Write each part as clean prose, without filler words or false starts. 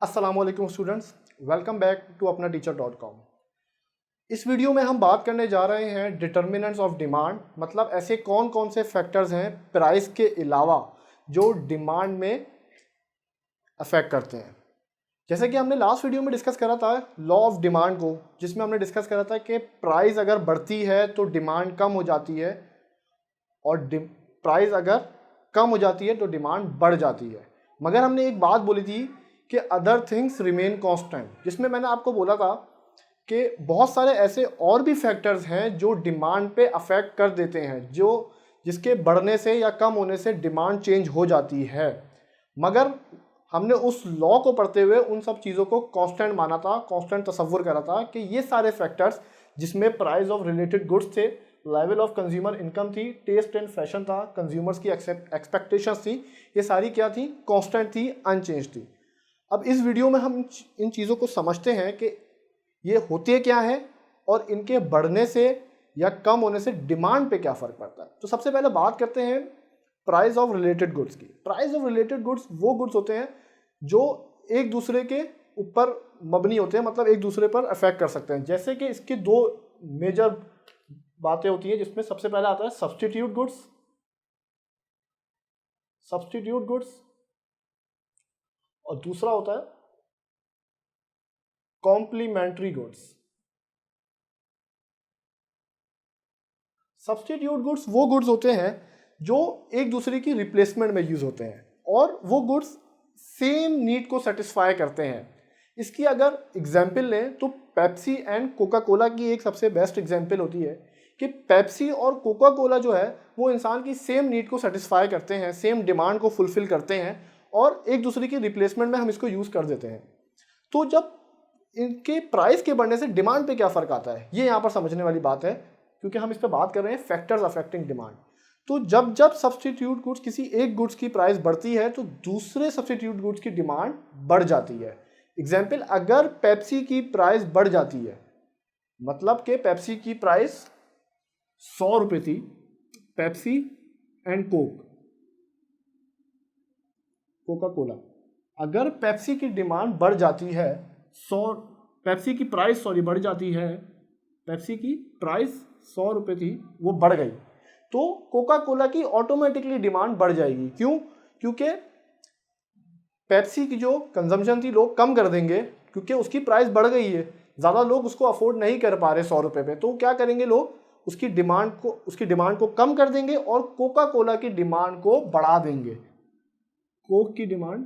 अस्सलामुअलैकुम students, welcome back to अपना टीचर.com। इस वीडियो में हम बात करने जा रहे हैं डिटर्मिनेंट्स ऑफ डिमांड, मतलब ऐसे कौन कौन से फैक्टर्स हैं प्राइस के अलावा जो डिमांड में अफेक्ट करते हैं। जैसे कि हमने लास्ट वीडियो में डिस्कस करा था लॉ ऑफ डिमांड को, जिसमें हमने डिस्कस करा था कि प्राइस अगर बढ़ती है तो डिमांड कम हो जाती है और प्राइस अगर कम हो जाती है तो डिमांड बढ़ जाती है। मगर हमने एक बात बोली थी कि अदर थिंग्स रिमेन कांस्टेंट, जिसमें मैंने आपको बोला था कि बहुत सारे ऐसे और भी फैक्टर्स हैं जो डिमांड पे अफेक्ट कर देते हैं, जो जिसके बढ़ने से या कम होने से डिमांड चेंज हो जाती है। मगर हमने उस लॉ को पढ़ते हुए उन सब चीज़ों को कांस्टेंट माना था, कांस्टेंट तसव्वुर करा था कि ये सारे फैक्टर्स जिसमें प्राइस ऑफ रिलेटेड गुड्स थे, लेवल ऑफ कंज्यूमर इनकम थी, टेस्ट एंड फैशन था, कंज्यूमर्स की एक्सपेक्टेशंस थी, ये सारी क्या थी, कांस्टेंट थी, अनचेंज थी। अब इस वीडियो में हम इन चीज़ों को समझते हैं कि ये होते क्या है और इनके बढ़ने से या कम होने से डिमांड पे क्या फ़र्क पड़ता है। तो सबसे पहले बात करते हैं प्राइस ऑफ रिलेटेड गुड्स की। प्राइस ऑफ रिलेटेड गुड्स वो गुड्स होते हैं जो एक दूसरे के ऊपर मबनी होते हैं, मतलब एक दूसरे पर अफेक्ट कर सकते हैं। जैसे कि इसके दो मेजर बातें होती हैं, जिसमें सबसे पहले आता है सब्स्टिट्यूट गुड्स और दूसरा होता है कॉम्प्लीमेंट्री गुड्स। सब्स्टिट्यूट गुड्स वो गुड्स होते हैं जो एक दूसरे की रिप्लेसमेंट में यूज होते हैं और वो गुड्स सेम नीड को सेटिस्फाई करते हैं। इसकी अगर एग्जाम्पल लें तो पेप्सी एंड कोका कोला की एक सबसे बेस्ट एग्जाम्पल होती है कि पेप्सी और कोका कोला जो है वो इंसान की सेम नीड को सेटिस्फाई करते हैं, सेम डिमांड को फुलफिल करते हैं और एक दूसरे की रिप्लेसमेंट में हम इसको यूज़ कर देते हैं। तो जब इनके प्राइस के बढ़ने से डिमांड पे क्या फ़र्क आता है, ये यहाँ पर समझने वाली बात है, क्योंकि हम इस पर बात कर रहे हैं फैक्टर्स अफेक्टिंग डिमांड। तो जब जब सब्स्टिट्यूट गुड्स किसी एक गुड्स की प्राइस बढ़ती है तो दूसरे सब्स्टिट्यूट गुड्स की डिमांड बढ़ जाती है। एग्जाम्पल, अगर पेप्सी की प्राइस बढ़ जाती है, मतलब कि पेप्सी की प्राइस 100 रुपये थी, पेप्सी एंड कोका कोला, अगर पेप्सी की डिमांड बढ़ जाती है, पेप्सी की प्राइस बढ़ जाती है, पेप्सी की प्राइस 100 रुपये थी, वो बढ़ गई, तो कोका कोला की ऑटोमेटिकली डिमांड बढ़ जाएगी। क्यों? क्योंकि पेप्सी की जो कंजम्पशन थी लोग कम कर देंगे, क्योंकि उसकी प्राइस बढ़ गई है, ज़्यादा लोग उसको अफोर्ड नहीं कर पा रहे 100 रुपये पे, तो क्या करेंगे लोग, उसकी डिमांड को कम कर देंगे और कोका कोला की डिमांड को बढ़ा देंगे, कोक की डिमांड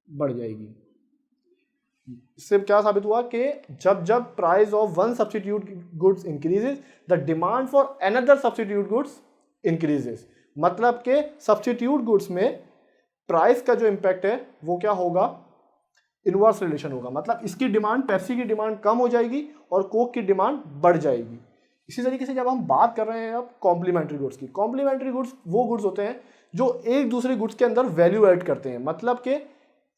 बढ़ जाएगी। इससे क्या साबित हुआ कि जब जब price of one substitute goods increases, the demand for another substitute goods increases. मतलब कि सब्स्टिट्यूट गुड्स में प्राइस का जो इम्पैक्ट है वो क्या होगा, इनवर्स रिलेशन होगा, मतलब इसकी डिमांड, पेप्सी की डिमांड कम हो जाएगी और कोक की डिमांड बढ़ जाएगी। इसी तरीके से जब हम बात कर रहे हैं अब कॉम्प्लीमेंट्री गुड्स की, कॉम्प्लीमेंट्री गुड्स वो गुड्स होते हैं जो एक दूसरे गुड्स के अंदर वैल्यू ऐड करते हैं, मतलब कि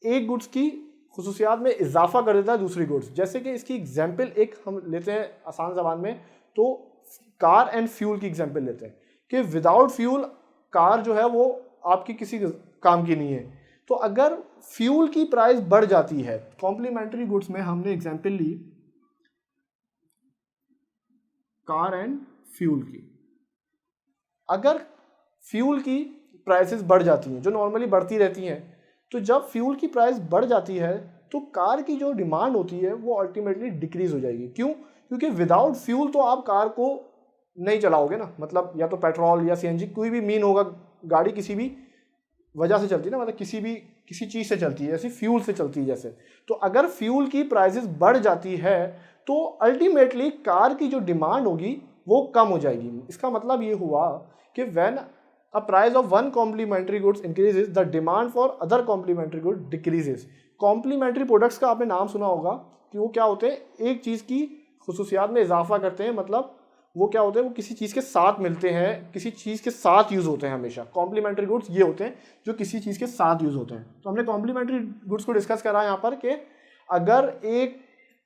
एक गुड्स की खुसूसियात में इजाफा कर देता है दूसरी गुड्स। जैसे कि इसकी एग्जाम्पल एक हम लेते हैं आसान ज़बान में, तो कार एंड फ्यूल की एग्जाम्पल लेते हैं कि विदाउट फ्यूल कार जो है वो आपकी किसी काम की नहीं है। तो अगर फ्यूल की प्राइस बढ़ जाती है, कॉम्प्लीमेंट्री गुड्स में हमने एग्जाम्पल ली कार एंड फ्यूल की, अगर फ्यूल की प्राइसेस बढ़ जाती हैं जो नॉर्मली बढ़ती रहती हैं, तो जब फ्यूल की प्राइस बढ़ जाती है तो कार की जो डिमांड होती है वो अल्टीमेटली डिक्रीज हो जाएगी। क्यों? क्योंकि विदाउट फ्यूल तो आप कार को नहीं चलाओगे ना, मतलब या तो पेट्रोल या सीएनजी कोई भी मीन होगा, गाड़ी किसी भी वजह से चलती है ना, मतलब किसी चीज़ से चलती है, जैसे फ्यूल से चलती है जैसे। तो अगर फ्यूल की प्राइसेस बढ़ जाती है तो अल्टीमेटली कार की जो डिमांड होगी वो कम हो जाएगी। इसका मतलब ये हुआ कि when a price of one complementary goods increases, the demand for other complementary goods decreases। Complementary products का आपने नाम सुना होगा कि वो क्या होते हैं, एक चीज़ की खुसूसियात में इजाफा करते हैं, मतलब वो क्या होते हैं, वो किसी चीज़ के साथ मिलते हैं, किसी चीज़ के साथ यूज़ होते हैं। हमेशा कॉम्प्लीमेंट्री गुड्स ये होते हैं जो किसी चीज़ के साथ यूज़ होते हैं। तो हमने कॉम्प्लीमेंट्री गुड्स को डिस्कस करा यहाँ पर कि अगर एक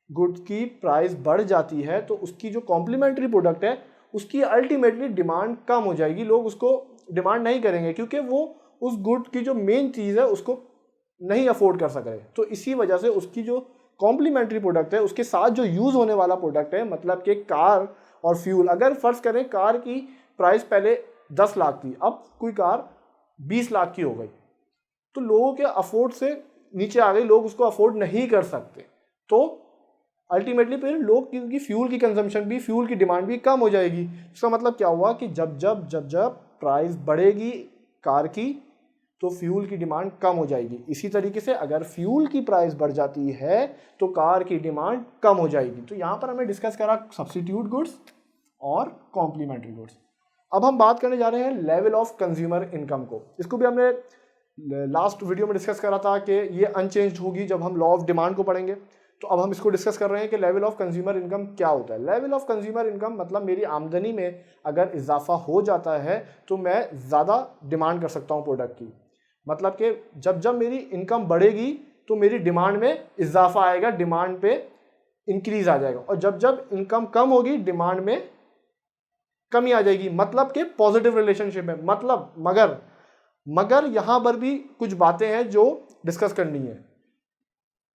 गुड्स की प्राइस बढ़ जाती है तो उसकी जो कॉम्प्लीमेंट्री प्रोडक्ट है उसकी अल्टीमेटली डिमांड कम हो जाएगी, लोग उसको डिमांड नहीं करेंगे, क्योंकि वो उस गुड की जो मेन चीज़ है उसको नहीं अफोर्ड कर सक रहे। तो इसी वजह से उसकी जो कॉम्प्लीमेंट्री प्रोडक्ट है, उसके साथ जो यूज़ होने वाला प्रोडक्ट है, मतलब कि कार और फ्यूल, अगर फर्ज करें कार की प्राइस पहले 10 लाख थी, अब कोई कार 20 लाख की हो गई, तो लोगों के अफोर्ड से नीचे आ गई, लोग उसको अफोर्ड नहीं कर सकते। तो अल्टीमेटली फिर लोग की फ्यूल की कंजम्पशन भी, फ्यूल की डिमांड भी कम हो जाएगी। इसका मतलब क्या हुआ कि जब जब जब जब प्राइस बढ़ेगी कार की, तो फ्यूल की डिमांड कम हो जाएगी। इसी तरीके से अगर फ्यूल की प्राइस बढ़ जाती है तो कार की डिमांड कम हो जाएगी। तो यहाँ पर हमने डिस्कस करा सब्स्टिट्यूट गुड्स और कॉम्प्लीमेंट्री गुड्स। अब हम बात करने जा रहे हैं लेवल ऑफ कंज्यूमर इनकम को। इसको भी हमने लास्ट वीडियो में डिस्कस करा था कि ये अनचेंज्ड होगी जब हम लॉ ऑफ डिमांड को पढ़ेंगे। तो अब हम इसको डिस्कस कर रहे हैं कि लेवल ऑफ कंज्यूमर इनकम क्या होता है। लेवल ऑफ कंज्यूमर इनकम मतलब मेरी आमदनी में अगर इजाफा हो जाता है तो मैं ज़्यादा डिमांड कर सकता हूँ प्रोडक्ट की। मतलब कि जब जब मेरी इनकम बढ़ेगी तो मेरी डिमांड में इजाफा आएगा, डिमांड पे इंक्रीज आ जाएगा, और जब जब इनकम कम होगी डिमांड में कमी आ जाएगी। मतलब कि पॉजिटिव रिलेशनशिप है। मतलब मगर यहां पर भी कुछ बातें हैं जो डिस्कस करनी है।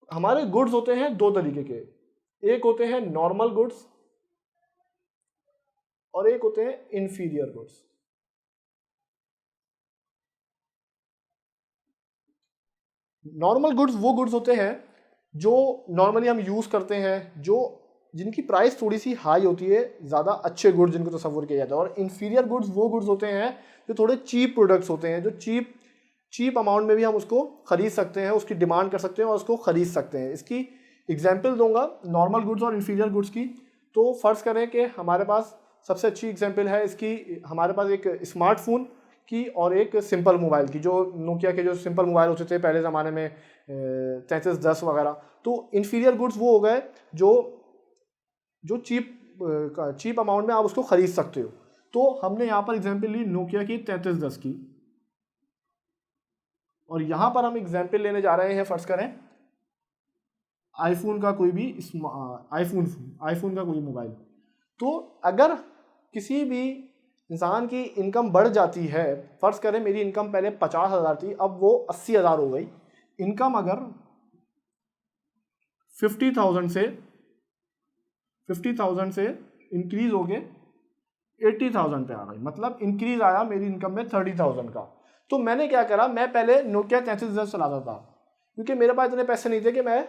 हमारे गुड्स होते हैं दो तरीके के, एक होते हैं नॉर्मल गुड्स और एक होते हैं इंफीरियर गुड्स। नॉर्मल गुड्स वो गुड्स होते हैं जो नॉर्मली हम यूज करते हैं, जो जिनकी प्राइस थोड़ी सी हाई होती है, ज़्यादा अच्छे गुड्स जिनको तस्वुर किया जाता है। और इंफीरियर गुड्स वो गुड्स होते हैं जो थोड़े चीप प्रोडक्ट्स होते हैं, जो चीप अमाउंट में भी हम उसको खरीद सकते हैं, उसकी डिमांड कर सकते हैं और उसको खरीद सकते हैं। इसकी एग्जाम्पल दूंगा नॉर्मल गुड्स और इंफीरियर गुड्स की। तो फर्ज करें कि हमारे पास सबसे अच्छी एग्जाम्पल है इसकी, हमारे पास एक स्मार्टफोन की और एक सिंपल मोबाइल की, जो नोकिया के जो सिंपल मोबाइल होते थे पहले ज़माने में 3310 वगैरह। तो इंफीरियर गुड्स वो हो गए जो चीप अमाउंट में आप उसको खरीद सकते हो। तो हमने यहाँ पर एग्जाम्पल ली नोकिया की 3310 की, और यहाँ पर हम एग्जाम्पल लेने जा रहे हैं, फर्ज करें आईफोन का कोई भी आईफोन का कोई मोबाइल। तो अगर किसी भी इंसान की इनकम बढ़ जाती है, फर्ज करें मेरी इनकम पहले 50,000 थी, अब वो 80,000 हो गई। इनकम अगर 50,000 से इंक्रीज हो गए 80,000 पे आ गई, मतलब इंक्रीज आया मेरी इनकम में 30,000 का। तो मैंने क्या करा, मैं पहले नोकिया 3310 चलाता था क्योंकि मेरे पास इतने पैसे नहीं थे कि मैं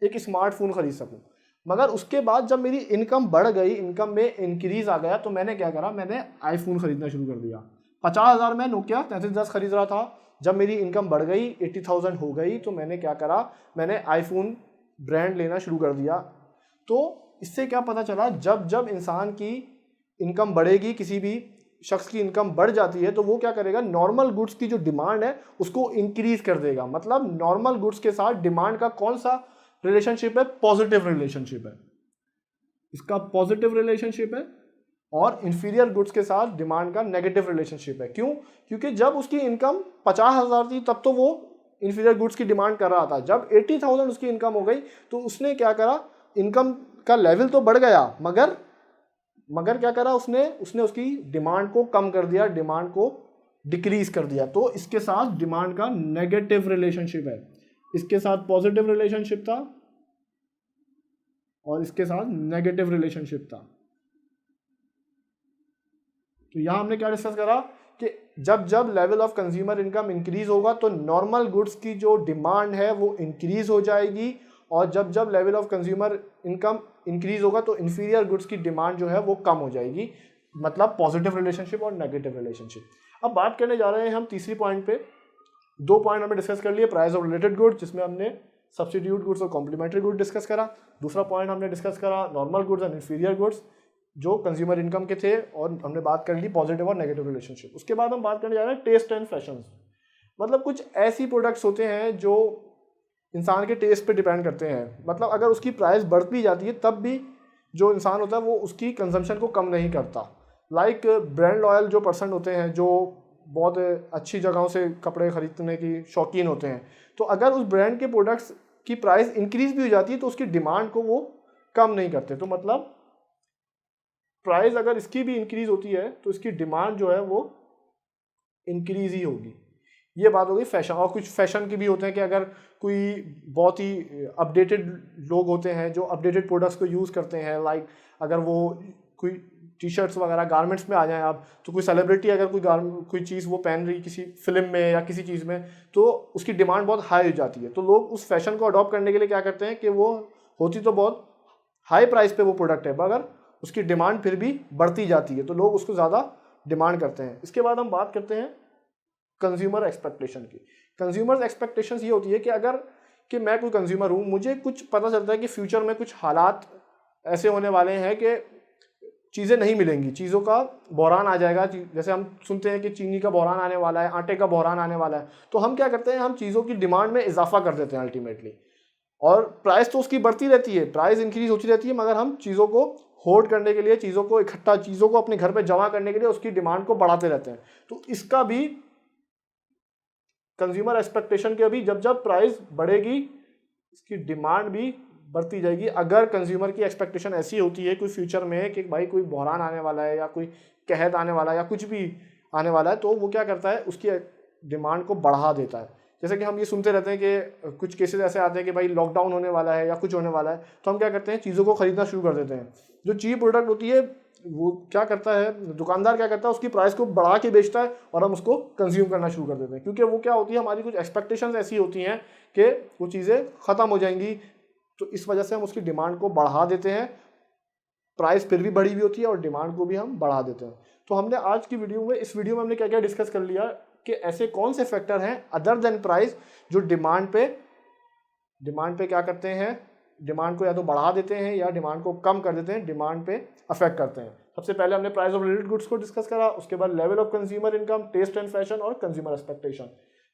एक स्मार्टफोन खरीद सकूं। मगर उसके बाद जब मेरी इनकम बढ़ गई, इनकम में इंक्रीज आ गया, तो मैंने क्या करा, मैंने आईफोन खरीदना शुरू कर दिया। 50,000 में नोकिया 3310 खरीद रहा था, जब मेरी इनकम बढ़ गई 80,000 हो गई, तो मैंने क्या करा, मैंने आईफोन ब्रांड लेना शुरू कर दिया। तो इससे क्या पता चला, जब जब इंसान की इनकम बढ़ेगी, किसी भी शख्स की इनकम बढ़ जाती है, तो वो क्या करेगा, नॉर्मल गुड्स की जो डिमांड है उसको इंक्रीज कर देगा। मतलब नॉर्मल गुड्स के साथ डिमांड का कौन सा रिलेशनशिप है, पॉजिटिव रिलेशनशिप है, इसका पॉजिटिव रिलेशनशिप है। और इंफीरियर गुड्स के साथ डिमांड का नेगेटिव रिलेशनशिप है। क्यों? क्योंकि जब उसकी इनकम 50,000 थी तब तो वो इंफीरियर गुड्स की डिमांड कर रहा था, जब 80,000 उसकी इनकम हो गई तो उसने क्या करा, इनकम का लेवल तो बढ़ गया, मगर क्या करा, उसने उसकी डिमांड को कम कर दिया, डिमांड को डिक्रीज कर दिया। तो इसके साथ डिमांड का नेगेटिव रिलेशनशिप है, इसके साथ पॉजिटिव रिलेशनशिप था और इसके साथ नेगेटिव रिलेशनशिप था। तो यहां हमने क्या डिस्कस करा कि जब जब level of consumer income increase होगा तो नॉर्मल गुड्स की जो डिमांड है वो इंक्रीज हो जाएगी, और जब जब level of consumer income increase होगा तो इंफीरियर गुड्स की डिमांड जो है वो कम हो जाएगी। मतलब पॉजिटिव रिलेशनशिप और नेगेटिव रिलेशनशिप। अब बात करने जा रहे हैं हम तीसरी पॉइंट पे। दो पॉइंट हमने डिस्कस कर लिए, प्राइस ऑफ रिलेटेड गुड्स जिसमें हमने सब्स्टिट्यूट गुड्स और कॉम्प्लीमेंट्री गुड्स डिस्कस करा। दूसरा पॉइंट हमने डिस्कस करा normal goods and inferior goods जो कंज्यूमर इनकम के थे, और हमने बात कर ली पॉजिटिव और नेगेटिव रिलेशनशिप। उसके बाद हम बात करने जा रहे हैं टेस्ट एंड फैशंस। मतलब कुछ ऐसी प्रोडक्ट्स होते हैं जो इंसान के टेस्ट पे डिपेंड करते हैं। मतलब अगर उसकी प्राइस बढ़ भी जाती है तब भी जो इंसान होता है वो उसकी कंजम्पशन को कम नहीं करता। लाइक ब्रांड लॉयल जो पर्सन होते हैं, जो बहुत अच्छी जगहों से कपड़े खरीदने की शौकीन होते हैं, तो अगर उस ब्रांड के प्रोडक्ट्स की प्राइस इंक्रीज भी हो जाती है तो उसकी डिमांड को वो कम नहीं करते। तो मतलब प्राइस अगर इसकी भी इंक्रीज होती है तो इसकी डिमांड जो है वो इंक्रीज ही होगी। ये बात हो गई फैशन। और कुछ फैशन की भी होते हैं कि अगर कोई बहुत ही अपडेटेड लोग होते हैं जो अपडेटेड प्रोडक्ट्स को यूज़ करते हैं, लाइक अगर वो कोई टी शर्ट्स वगैरह गारमेंट्स में आ जाएं आप, तो कोई सेलिब्रिटी अगर कोई चीज़ वो पहन रही किसी फिल्म में या किसी चीज़ में, तो उसकी डिमांड बहुत हाई हो जाती है। तो लोग उस फैशन को अडॉप्ट करने के लिए क्या करते हैं कि वो होती तो बहुत हाई प्राइस पे वो प्रोडक्ट है, मगर उसकी डिमांड फिर भी बढ़ती जाती है, तो लोग उसको ज़्यादा डिमांड करते हैं। इसके बाद हम बात करते हैं कंज्यूमर एक्सपेक्टेशन की। कंज्यूमर एक्सपेक्टेशंस ये होती है कि मैं कोई कंज्यूमर हूँ, मुझे कुछ पता चलता है कि फ्यूचर में कुछ हालात ऐसे होने वाले हैं कि चीज़ें नहीं मिलेंगी, चीज़ों का बहरान आ जाएगा। जैसे हम सुनते हैं कि चीनी का बहरान आने वाला है, आटे का बहरान आने वाला है, तो हम क्या करते हैं, हम चीज़ों की डिमांड में इजाफा कर देते हैं अल्टीमेटली। और प्राइस तो उसकी बढ़ती रहती है, प्राइस इंक्रीज होती रहती है, मगर हम चीज़ों को होल्ड करने के लिए, चीज़ों को इकट्ठा, चीज़ों को अपने घर पे जमा करने के लिए उसकी डिमांड को बढ़ाते रहते हैं। तो इसका भी कंज्यूमर एक्सपेक्टेशन के अभी जब जब प्राइस बढ़ेगी इसकी डिमांड भी बढ़ती जाएगी। अगर कंज्यूमर की एक्सपेक्टेशन ऐसी होती है कोई फ्यूचर में कि भाई कोई बहरान आने वाला है या कोई कहत आने वाला है या कुछ भी आने वाला है, तो वो क्या करता है, उसकी डिमांड को बढ़ा देता है। जैसे कि हम ये सुनते रहते हैं कि कुछ केसेस ऐसे आते हैं कि भाई लॉकडाउन होने वाला है या कुछ होने वाला है, तो हम क्या करते हैं, चीज़ों को खरीदना शुरू कर देते हैं। जो चीप प्रोडक्ट होती है वो क्या करता है, दुकानदार क्या करता है, उसकी प्राइस को बढ़ा के बेचता है और हम उसको कंज्यूम करना शुरू कर देते हैं, क्योंकि वो क्या होती है, हमारी कुछ एक्सपेक्टेशंस ऐसी होती हैं कि वो चीज़ें ख़त्म हो जाएंगी, तो इस वजह से हम उसकी डिमांड को बढ़ा देते हैं। प्राइस फिर भी बढ़ी हुई होती है और डिमांड को भी हम बढ़ा देते हैं। तो हमने आज की वीडियो में, इस वीडियो में हमने क्या क्या डिस्कस कर लिया कि ऐसे कौन से फैक्टर हैं अदर देन प्राइस जो डिमांड पे क्या करते हैं, डिमांड को या तो बढ़ा देते हैं या डिमांड को कम कर देते हैं, डिमांड पे अफेक्ट करते हैं। सबसे पहले हमने प्राइस ऑफ रिलेटेड गुड्स को डिस्कस करा, उसके बाद level of consumer income, taste and fashion और कंज्यूमर एक्सपेक्टेशन।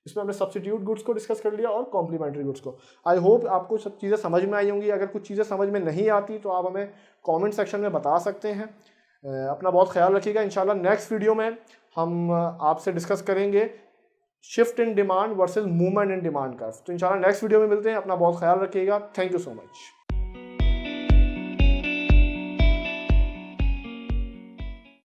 इसमें हमने सब्स्टिट्यूट गुड्स को डिस्कस कर लिया और कॉम्प्लीमेंट्री गुड्स को। आई होप आपको सब चीज़ें समझ में आई होंगी। अगर कुछ चीज़ें समझ में नहीं आती तो आप हमें कमेंट सेक्शन में बता सकते हैं। अपना बहुत ख्याल रखिएगा। इंशाल्लाह नेक्स्ट वीडियो में हम आपसे डिस्कस करेंगे shift in demand versus movement in demand curve. तो इंशाल्लाह नेक्स्ट वीडियो में मिलते हैं। अपना बहुत ख्याल रखिएगा। Thank you so much.